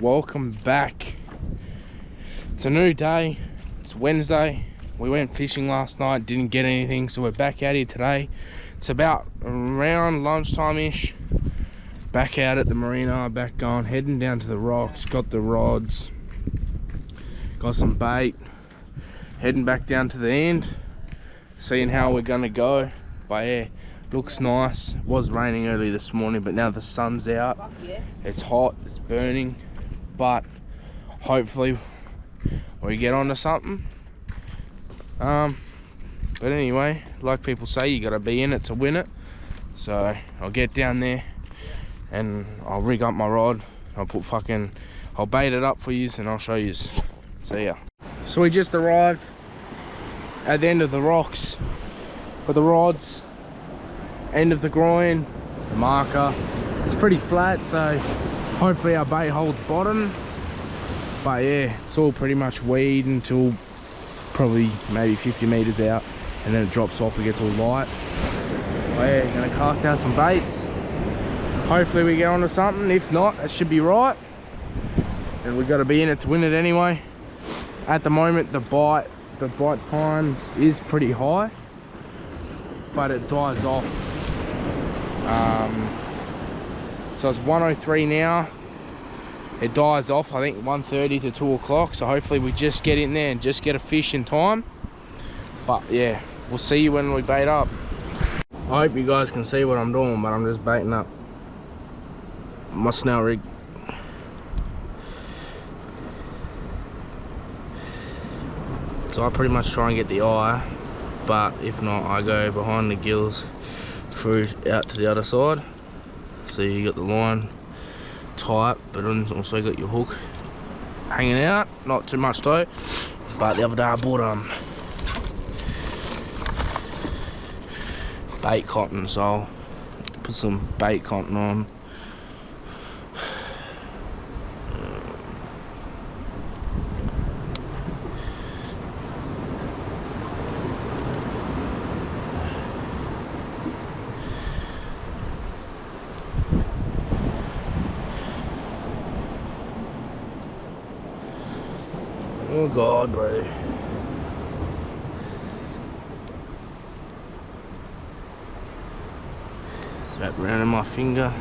welcome back. It's a new day. It's Wednesday. We went fishing last night, didn't get anything, so we're back out here today. It's about around lunchtime-ish. Back out at the marina, back going, heading down to the rocks, got the rods, got some bait, heading back down to the end, seeing how we're gonna go. But yeah, looks nice. It was raining early this morning, but now the sun's out. It's hot, it's burning, but hopefully we get onto something. But anyway, like people say, you gotta be in it to win it. So I'll get down there and I'll rig up my rod. I'll bait it up for you and I'll show you. See ya. So we just arrived at the end of the rocks. Got the rods, end of the groin, the marker. It's pretty flat, so hopefully our bait holds bottom. But yeah, it's all pretty much weed until probably maybe 50 meters out, and then it drops off and gets all light. But yeah, gonna cast out some baits. Hopefully we get onto something. If not, it should be right. And we gotta be in it to win it anyway. At the moment, the bite times is pretty high, but it dies off. So it's 1:03 now. It dies off, I think 1:30 to 2 o'clock. So hopefully we just get in there and just get a fish in time. But yeah, we'll see you when we bait up. I hope you guys can see what I'm doing, but I'm just baiting up my snail rig. So I pretty much try and get the eye, but if not, I go behind the gills through out to the other side. So you got the line tight, but also got your hook hanging out. Not too much though. But the other day I bought bait cotton, so I'll put some bait cotton on. Oh God, bro. It's wrapped around in my finger.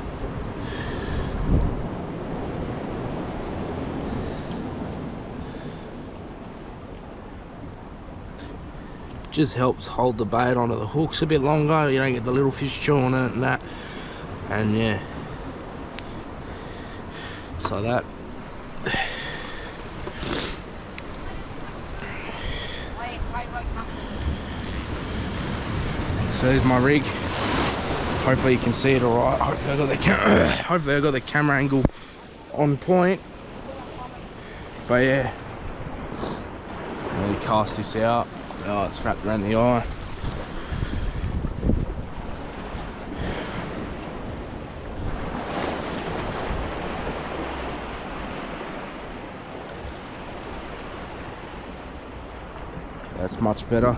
Just helps hold the bait onto the hooks a bit longer. You don't get the little fish chewing it and that. And yeah, just like that. So there's my rig. Hopefully you can see it all right. Hopefully I got the camera angle on point. But yeah, really cast this out. Oh, it's wrapped around the eye. That's much better.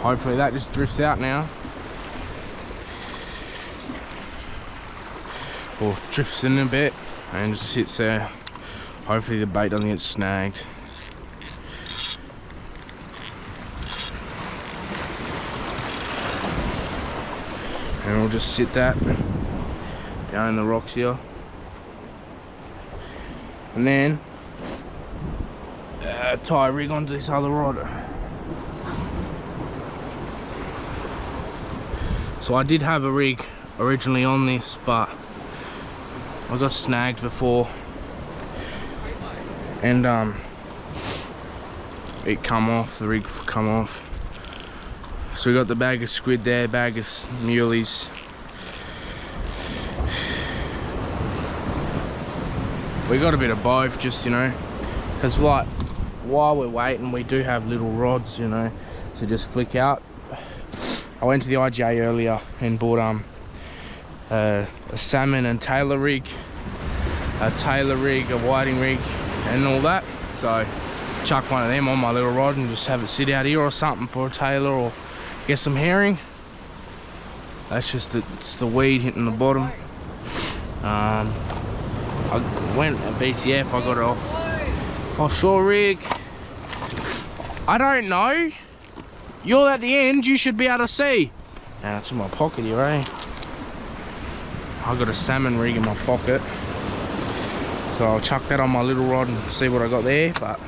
Hopefully that just drifts out now. Or drifts in a bit and just sits there. Hopefully the bait doesn't get snagged. And we'll just sit that down in the rocks here. And then tie a rig onto this other rod. So I did have a rig originally on this, but I got snagged before, and it come off, the rig come off. So we got the bag of squid there, bag of muleys. We got a bit of both, just, you know, because like while we're waiting, we do have little rods, you know, to just flick out. I went to the IGA earlier and bought a salmon and tailor rig a Taylor rig, a whiting rig, and all that. So chuck one of them on my little rod and just have it sit out here or something for a Taylor, or get some herring. That's just it's the weed hitting the bottom. I went at BCF, I got it off offshore rig. I don't know. You're at the end, you should be able to see. Now it's in my pocket here, eh? I got a salmon rig in my pocket. So I'll chuck that on my little rod and see what I got there. But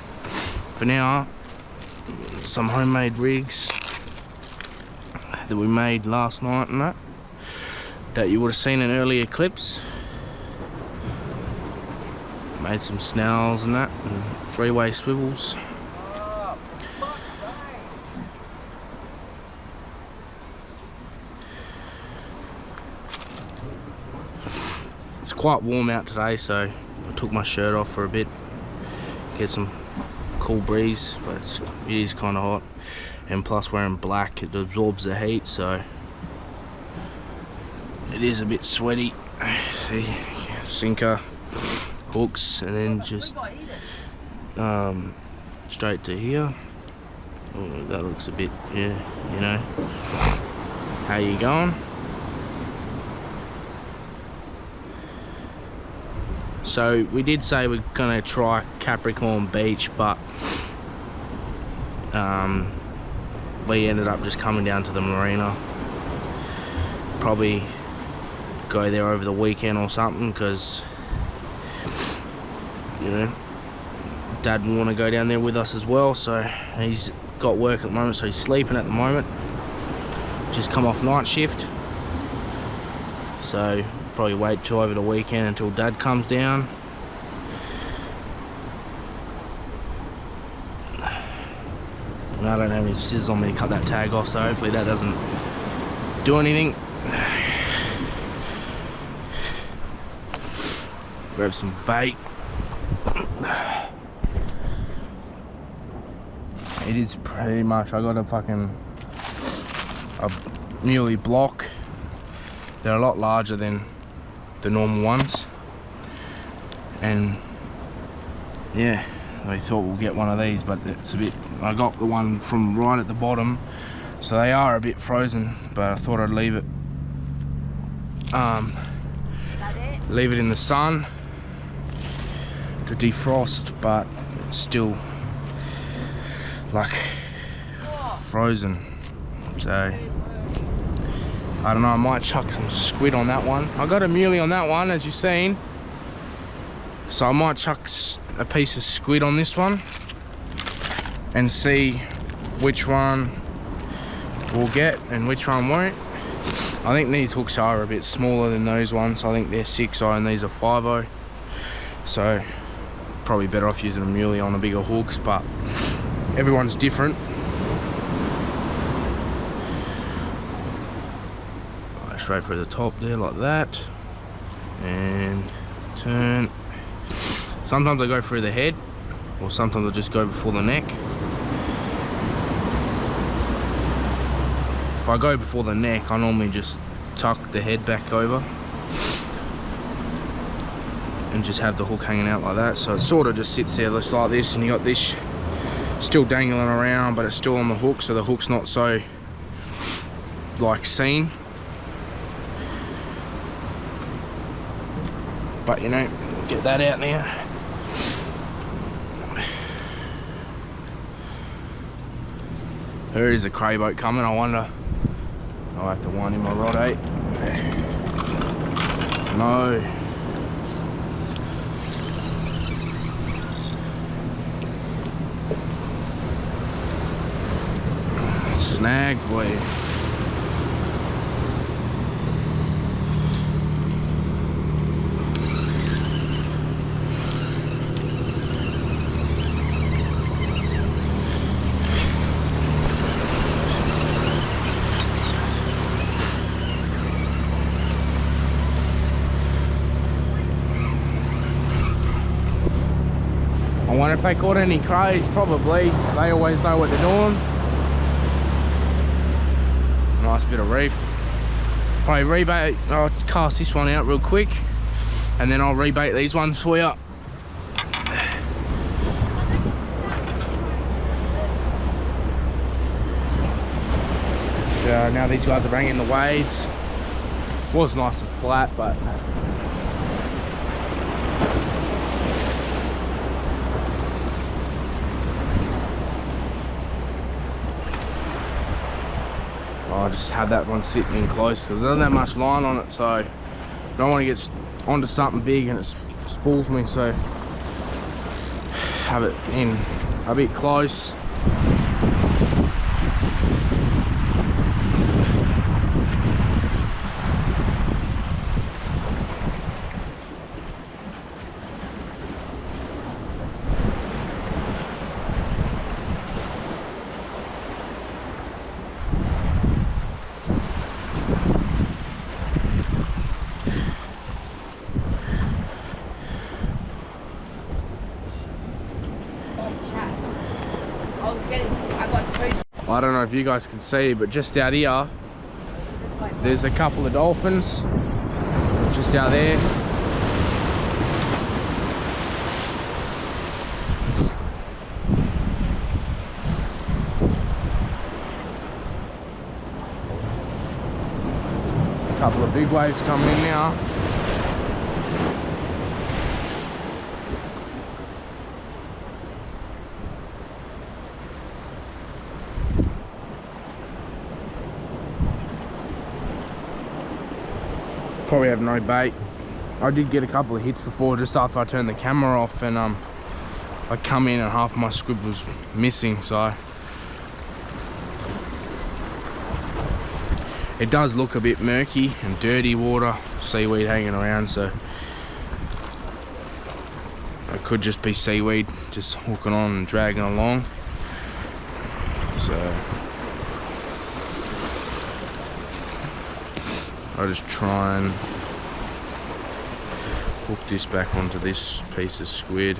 for now, some homemade rigs that we made last night and that you would have seen in earlier clips. Made some snarls and that, and 3-way swivels. It's quite warm out today, so I took my shirt off for a bit, get some cool breeze, but it is kind of hot. And plus wearing black, it absorbs the heat, so it is a bit sweaty. See, sinker, hooks, and then just straight to here. Oh, that looks a bit, yeah, you know. How you going? So we did say we're gonna try Capricorn Beach, but we ended up just coming down to the Marina. Probably go there over the weekend or something, because you know Dad will want to go down there with us as well. So he's got work at the moment, so he's sleeping at the moment. Just come off night shift, so probably wait till over the weekend until Dad comes down. And I don't have any scissors on me to cut that tag off, so hopefully that doesn't do anything. Grab some bait. It is pretty much, I got a muley block. They're a lot larger than the normal ones, and yeah, I thought we'll get one of these, but it's a bit, I got the one from right at the bottom, so they are a bit frozen, but I thought I'd leave it in the sun to defrost, but it's still like frozen. So I don't know, I might chuck some squid on that one. I got a muley on that one, as you've seen, so I might chuck a piece of squid on this one and see which one we'll get and which one won't. I think these hooks are a bit smaller than those ones. I think they're 6.0 and these are 5.0, so probably better off using a muley on the bigger hooks, but everyone's different. Straight through the top there like that, and turn. Sometimes I go through the head, or sometimes I just go before the neck. If I go before the neck, I normally just tuck the head back over and just have the hook hanging out like that, so it sort of just sits there just like this, and you got this still dangling around, but it's still on the hook, so the hook's not so like seen. But you know, get that out now. There is a cray boat coming, I wonder. I'll have to wind in my rod, eh? No. Snagged, boy. I wonder if they caught any crays. Probably. They always know what they're doing. Nice bit of reef. Probably rebait. I'll cast this one out real quick and then I'll rebait these ones for you. Now these guys are bringing the waves. Was nice and flat, but I just had that one sitting in close because there doesn't have much line on it, so I don't want to get onto something big and it spools me, so have it in a bit close. I don't know if you guys can see, but just out here, there's a couple of dolphins just out there. A couple of big waves coming in now. Probably have no bait. I did get a couple of hits before just after I turned the camera off, and I come in and half my squid was missing, so it does look a bit murky and dirty water, seaweed hanging around, so it could just be seaweed just hooking on and dragging along. So I'll just try and hook this back onto this piece of squid.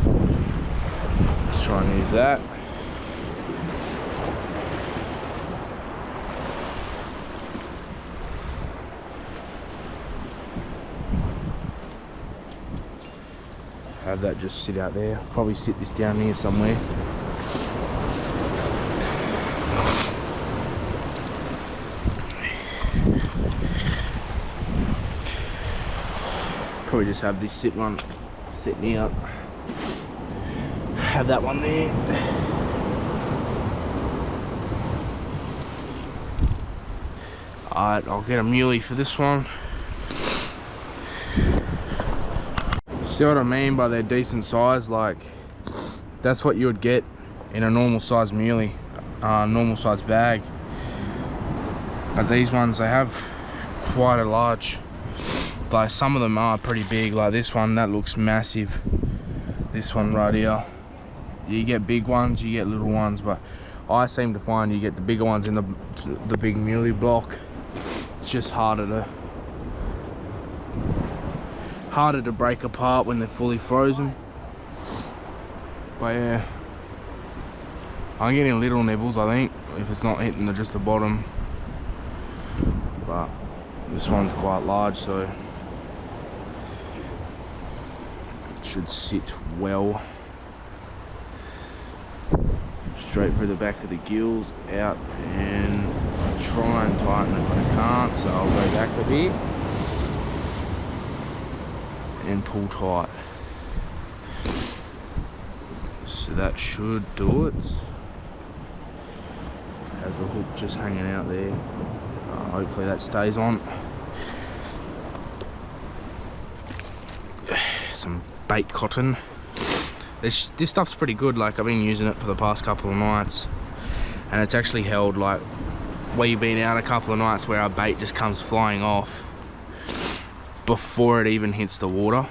Let's try and use that. Have that just sit out there. Probably sit this down here somewhere. Probably just have this sitting here. Have that one there. Alright, I'll get a muley for this one. See what I mean by their decent size? Like, that's what you would get in a normal size muley, normal size bag. But these ones, they have quite a large. Like, some of them are pretty big, like this one, that looks massive. This one right here. You get big ones, you get little ones, but I seem to find you get the bigger ones in the big muley block. It's just harder to break apart when they're fully frozen. But yeah, I'm getting little nibbles, I think, if it's not hitting just the bottom. But this one's quite large, so should sit well. Straight through the back of the gills, out, and try and tighten it, but I can't, so I'll go back a bit and pull tight. So that should do it. Have the hook just hanging out there. Hopefully that stays on. Some bait cotton. This stuff's pretty good. Like, I've been using it for the past couple of nights, and it's actually held. Like, we've been out a couple of nights where our bait just comes flying off before it even hits the water.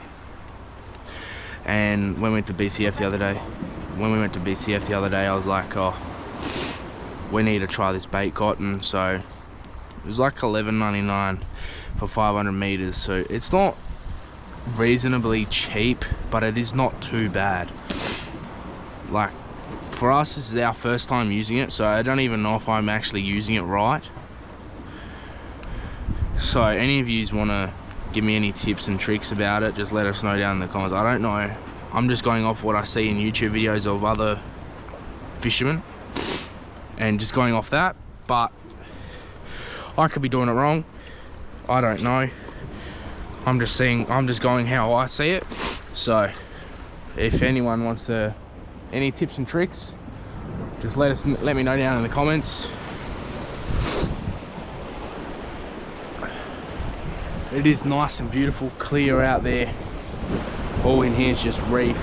And when we went to BCF the other day, I was like, oh, we need to try this bait cotton. So it was like $11.99 for 500 meters. So it's not reasonably cheap, but it is not too bad. Like, for us, this is our first time using it, so I don't even know if I'm actually using it right. So Also, any of yous want to give me any tips and tricks about it, just let us know down in the comments. I don't know, I'm just going off what I see in YouTube videos of other fishermen and just going off that, but I could be doing it wrong. I don't know. I'm just going how I see it. So if anyone wants to, any tips and tricks, just let me know down in the comments. It is nice and beautiful, clear out there. All in here is just reef.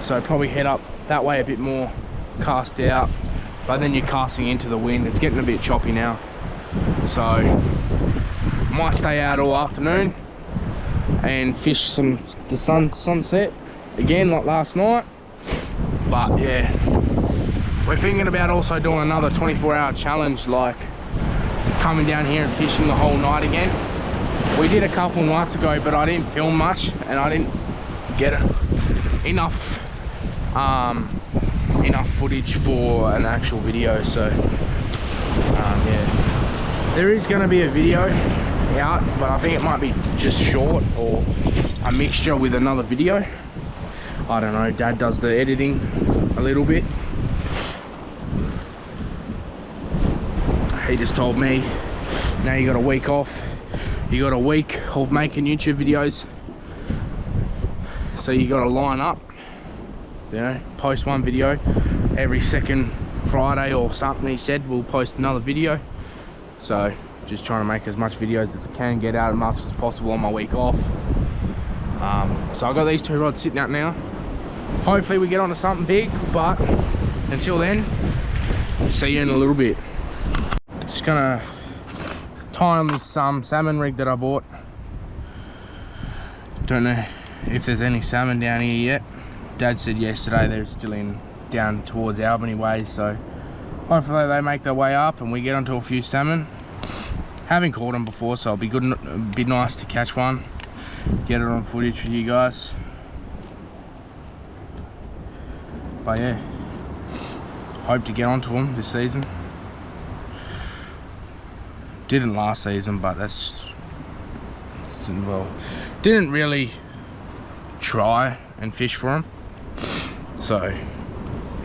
So probably head up that way a bit more, cast out, but then you're casting into the wind. It's getting a bit choppy now. So might stay out all afternoon and fish the sunset again like last night. But yeah, we're thinking about also doing another 24-hour challenge, like coming down here and fishing the whole night again. We did a couple nights ago, but I didn't film much and I didn't get enough footage for an actual video. So yeah, there is going to be a video out, but I think it might be just short or a mixture with another video. I don't know, Dad does the editing a little bit. He just told me, now you got a week off, you got a week of making YouTube videos, so you got to line up, you know, post one video every second Friday or something. He said we'll post another video. So just trying to make as much videos as I can, get out as much as possible on my week off. So I've got these 2 rods sitting out now. Hopefully we get onto something big, but until then, see you in a little bit. Just gonna tie on this salmon rig that I bought. Don't know if there's any salmon down here yet. Dad said yesterday they're still down towards Albany ways, so hopefully they make their way up and we get onto a few salmon. Haven't caught them before, so it'll be nice to catch one, get it on footage for you guys. But yeah, hope to get onto them this season. Didn't last season, but well, didn't really try and fish for them, so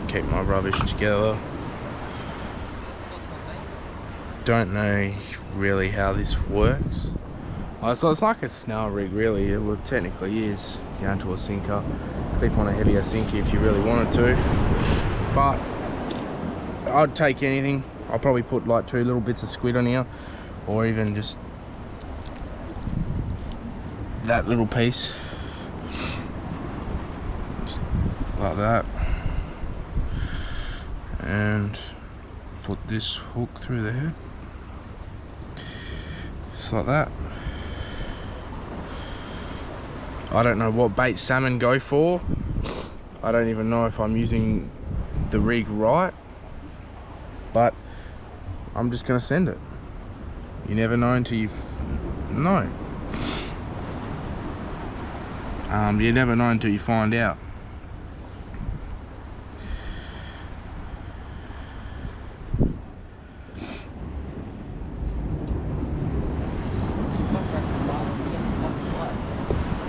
keep my rubbish together. Don't know really how this works. So it's like a snell rig really. It technically is down to a sinker. Clip on a heavier sinker if you really wanted to, but I'd take anything. I'll probably put like 2 little bits of squid on here, or even just that little piece, just like that, and put this hook through the head, just like that. I don't know what bait salmon go for. I don't even know if I'm using the rig right, but I'm just gonna send it. You never know until you know. You never know until you find out.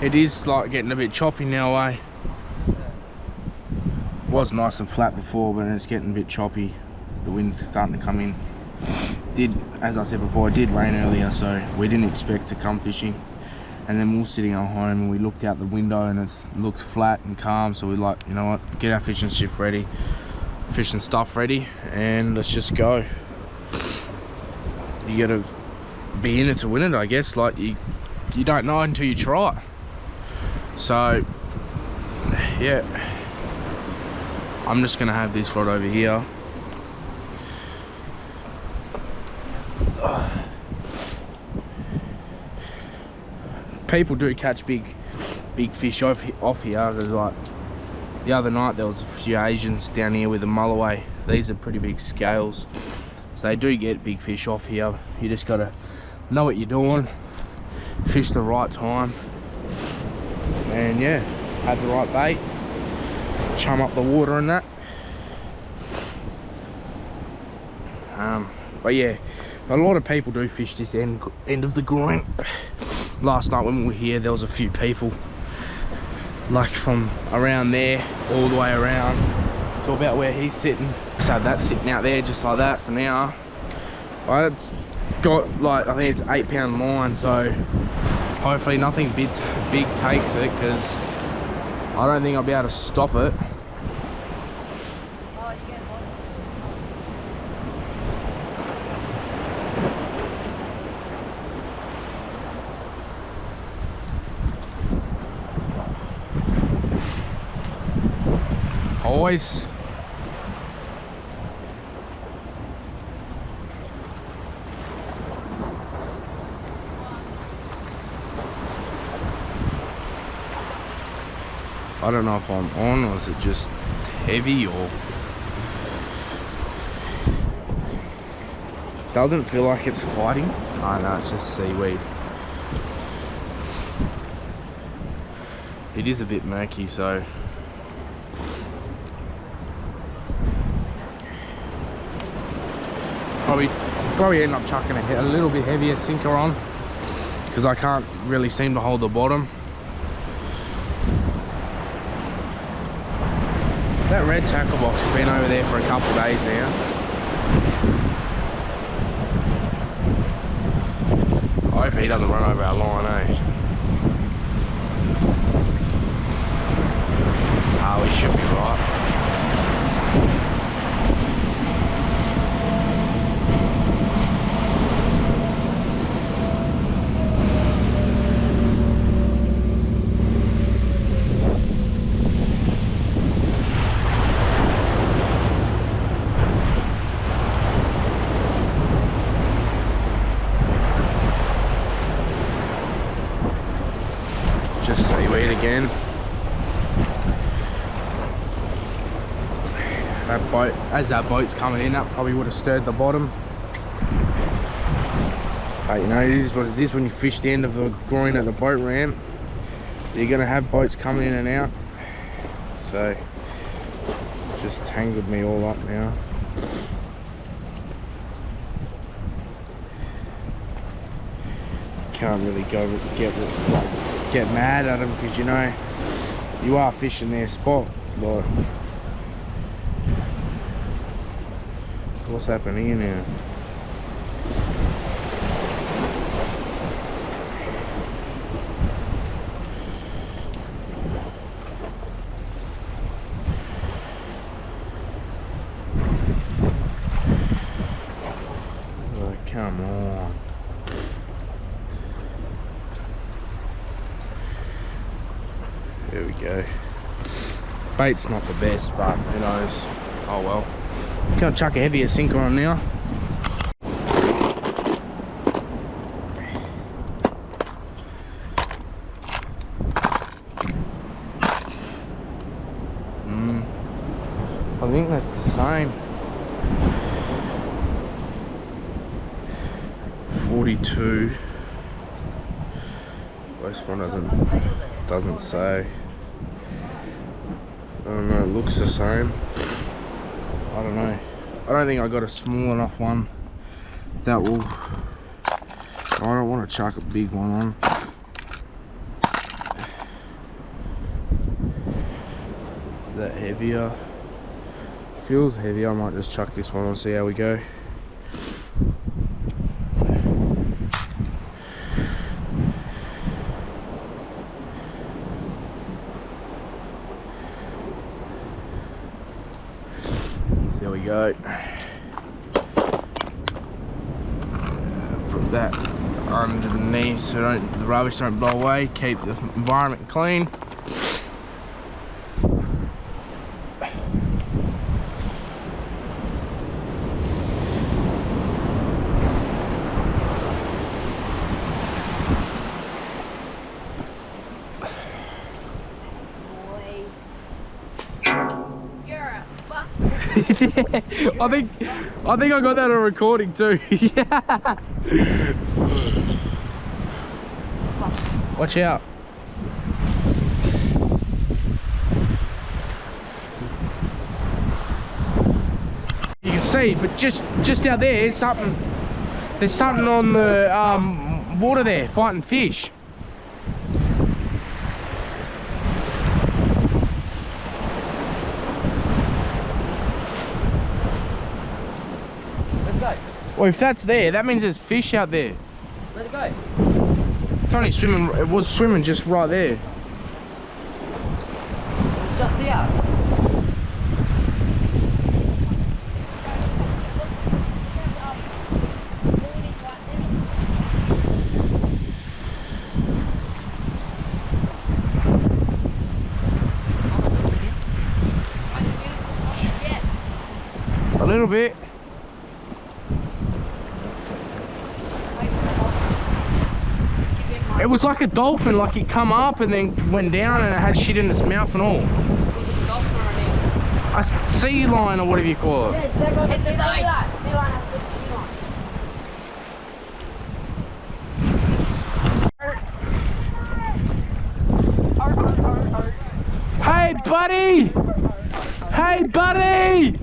It is like getting a bit choppy now, eh? It was nice and flat before, but it's getting a bit choppy. The wind's starting to come in. As I said before, it did rain earlier, so we didn't expect to come fishing. And then we were sitting at home and we looked out the window and it looks flat and calm, so we're like, you know what, get our fishing shift ready, fishing stuff ready, and let's just go. You gotta be in it to win it, I guess. Like you don't know until you try. So yeah, I'm just gonna have this rod over here. People do catch big fish off here. There's like the other night there was a few Asians down here with a mulloway. These are pretty big scales, so they do get big fish off here. You just gotta know what you're doing, fish the right time, and yeah, have the right bait, chum up the water and that. But yeah, A lot of people do fish this end of the groin. Last night when we were here, there was a few people, like from around there all the way around to about where he's sitting. So that's sitting out there just like that for now. It's got like, I think it's 8-pound line, so hopefully nothing big takes it, because I don't think I'll be able to stop it. Always. I don't know if I'm on, or is it just heavy, or doesn't feel like it's fighting. Oh no, it's just seaweed. It is a bit murky, so probably end up chucking a little bit heavier sinker on, because I can't really seem to hold the bottom. That red tackle box has been over there for a couple of days now. I hope he doesn't run over our line, eh? Ah, we should be right. Just seaweed again. That boat, as that boat's coming in, that probably would have stirred the bottom. But you know, it is what it is when you fish the end of the groin at the boat ramp. You're gonna have boats coming in and out. So it's just tangled me all up now. Can't really get mad at them, because you know you are fishing their spot. But what's happening here now? Oh, come on. There we go. Bait's not the best, but who knows? Oh well. Gonna chuck a heavier sinker on now. I think that's the same. 42. This one doesn't say. I don't know, it looks the same. I don't know. I don't think I got a small enough one that will. I don't want to chuck a big one on. Is that heavier? Feels heavy. I might just chuck this one and see how we go. There we go. Put that underneath so the rubbish don't blow away. Keep the environment clean. I think I got that on recording too. Yeah. Watch out. You can see, but just out there, something There's something on the water there, fighting fish. Let's go. Well, if that's there, that means there's fish out there. Let it go. It's only swimming, it was swimming just right there. It's just here. A little bit. It was like a dolphin, like it come up and then went down and it had shit in its mouth and all. A sea lion or whatever you call it. Hit the sea lion. Sea lion has to sea lion. Hey buddy! Hey buddy!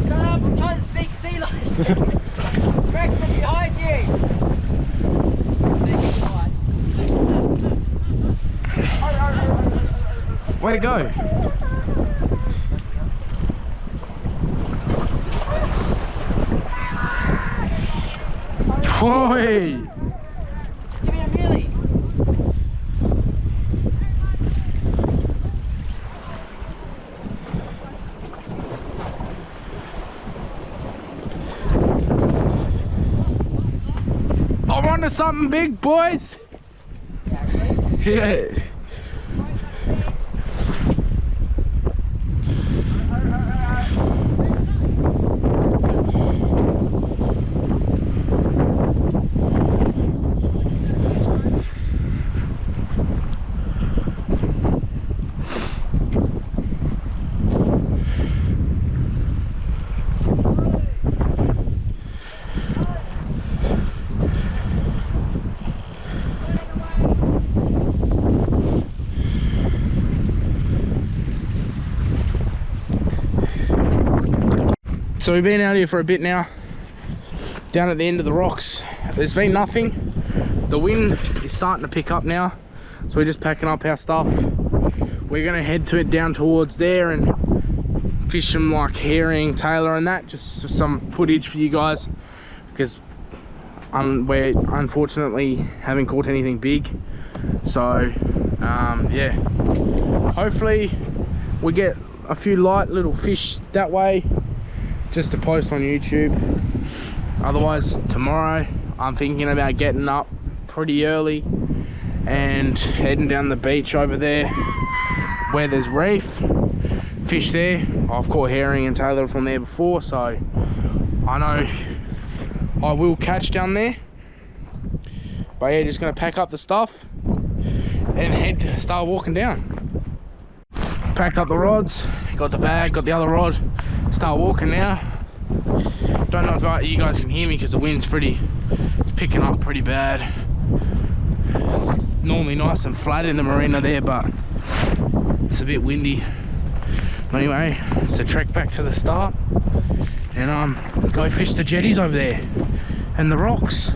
Shut up, I'm trying to speak sea lion. Braxton, behind you. Way to go! Oi! Give me a mealie. I'm onto something big, boys! Yeah, actually. Yeah. So we've been out here for a bit now, down at the end of the rocks. There's been nothing. The wind is starting to pick up now, so we're just packing up our stuff. We're gonna head to it down towards there and fish some like herring, tailor and that, just some footage for you guys, because we unfortunately haven't caught anything big. So yeah, hopefully we get a few light little fish that way, just to post on YouTube. Otherwise tomorrow I'm thinking about getting up pretty early and heading down the beach over there where there's reef, fish there. I've caught herring and tailor from there before, so I know I will catch down there. But yeah, just gonna pack up the stuff and start walking down. Packed up the rods, got the bag, got the other rod, start walking now. Don't know if you guys can hear me because the wind's it's picking up pretty bad. It's normally nice and flat in the marina there, but it's a bit windy. But anyway, it's a trek back to the start and go fish the jetties over there and the rocks.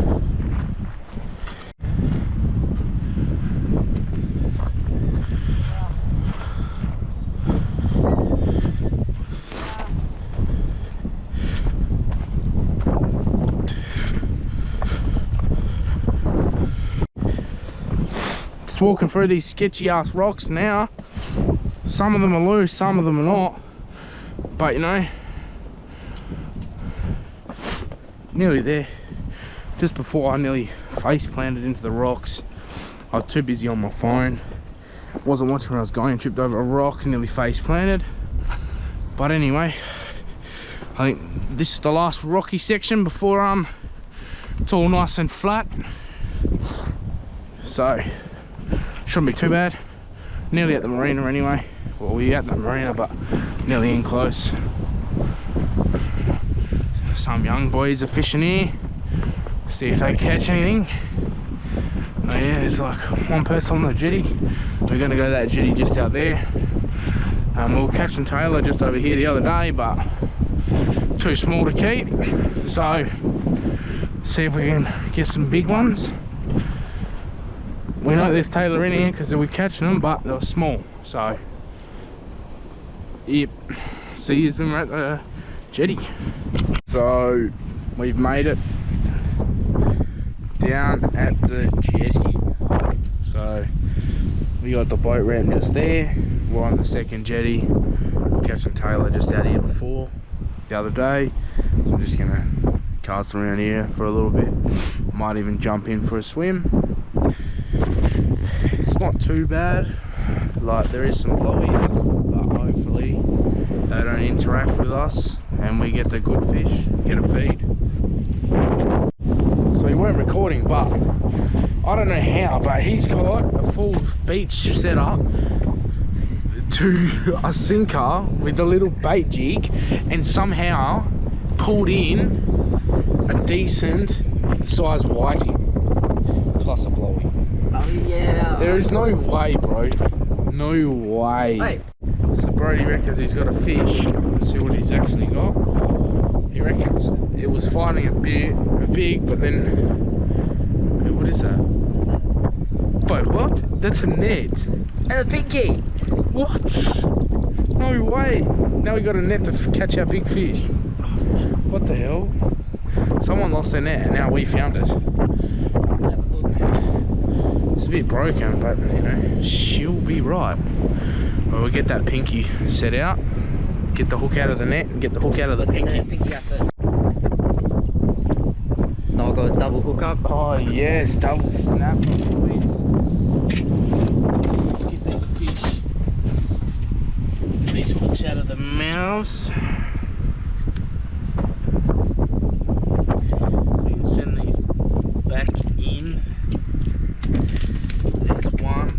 Walking through these sketchy ass rocks now. Some of them are loose, some of them are not, but you know, nearly there. Just before I nearly face planted into the rocks, I was too busy on my phone, wasn't watching where I was going, tripped over a rock and nearly face planted. But anyway, I think this is the last rocky section before it's all nice and flat, so shouldn't be too bad. Nearly at the marina anyway. Well, we're at the marina, but nearly in close. Some young boys are fishing here. See if they catch anything. Oh yeah, there's like one person on the jetty. We're gonna go to that jetty just out there. We were catching tailor just over here the other day, but too small to keep. So See if we can get some big ones. We know there's tailor in here because we're catching them, but they were small. So, yep. See you when we're at the jetty. So, we've made it down at the jetty. So, we got the boat ramp just there. We're on the second jetty. We're catching tailor just out here before the other day. So I'm just gonna cast around here for a little bit. Might even jump in for a swim. It's not too bad. Like, there is some blowies, but hopefully they don't interact with us and we get the good fish, get a feed. So we weren't recording, but I don't know how, but he's got a full beach set up to a sinker with a little bait jig and somehow pulled in a decent sized whiting plus a blowy. Oh yeah. There is no way, bro. No way. Hey. So Brody reckons he's got a fish. Let's see what he's actually got. He reckons it was fighting a big, but then, what is that? Wait, what? That's a net. And a pinky. What? No way. Now we got a net to catch our big fish. What the hell? Someone lost their net and now we found it. It's a bit broken, but you know, she'll be right. Well, we'll get that pinky set out, get the hook out of the net, and get the hook out of the pinky. Get the pinky out first. No, I got a double hook up. Oh yes, double snap, boys. Let's get these fish, get these hooks out of the mouths. We can send these back in. There's one.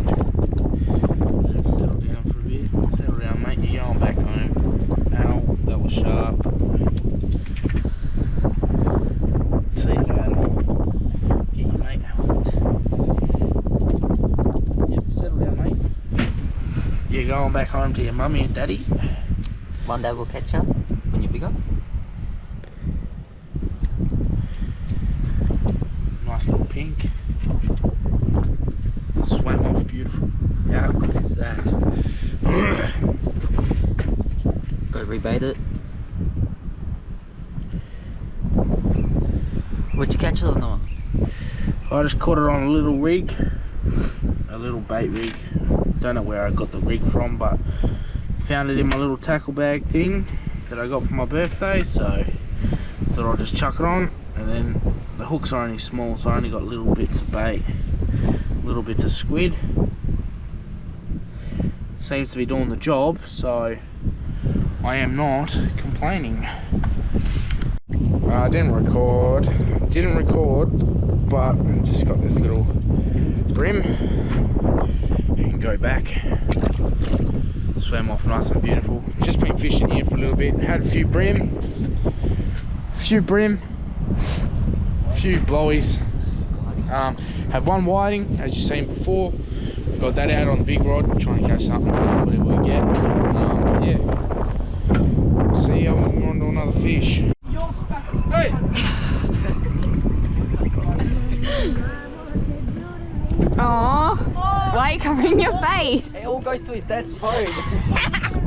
Let's settle down for a bit. Settle down, mate. You're going back home. Ow, that was sharp. See you later. Get your mate out. Yep, settle down, mate. You're going back home to your mummy and daddy. One day we'll catch up when you're bigger. Nice little pink. Swam off beautiful. How good is that? Go rebait it. What'd you catch it on, Noah? I just caught it on a little rig, a little bait rig. Don't know where I got the rig from, but found it in my little tackle bag thing that I got for my birthday, so thought I'll just chuck it on. And then the hooks are only small, so I only got little bits of bait, little bits of squid. Seems to be doing the job, so I am not complaining. I didn't record, but just got this little brim and go back. Swam off nice and beautiful. Just been fishing here for a little bit. Had a few brim, few blowies. Had one whiting, as you've seen before. Got that out on the big rod, trying to catch something, whatever we get. Yeah, we'll see how we can go on to another fish. Hey! Aww. Why are you covering your face? It all goes to his dad's phone.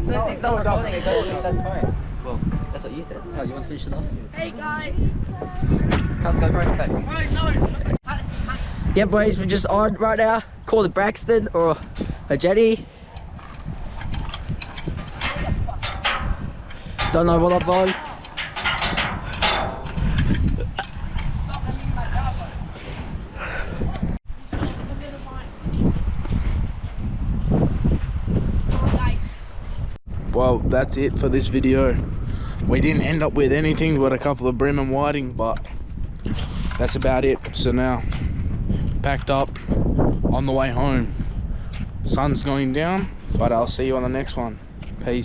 Says he's not recording, it goes to his dad's phone. Well, that's what you said. Oh, you want to finish it off? Hey guys. Come go right back. Yeah, boys, we're just on right now. Call it Braxton or a jetty. Don't know what I've on. Well, that's it for this video. We didn't end up with anything but a couple of brim and whiting, but that's about it. So now, packed up, on the way home. Sun's going down, but I'll see you on the next one. Peace.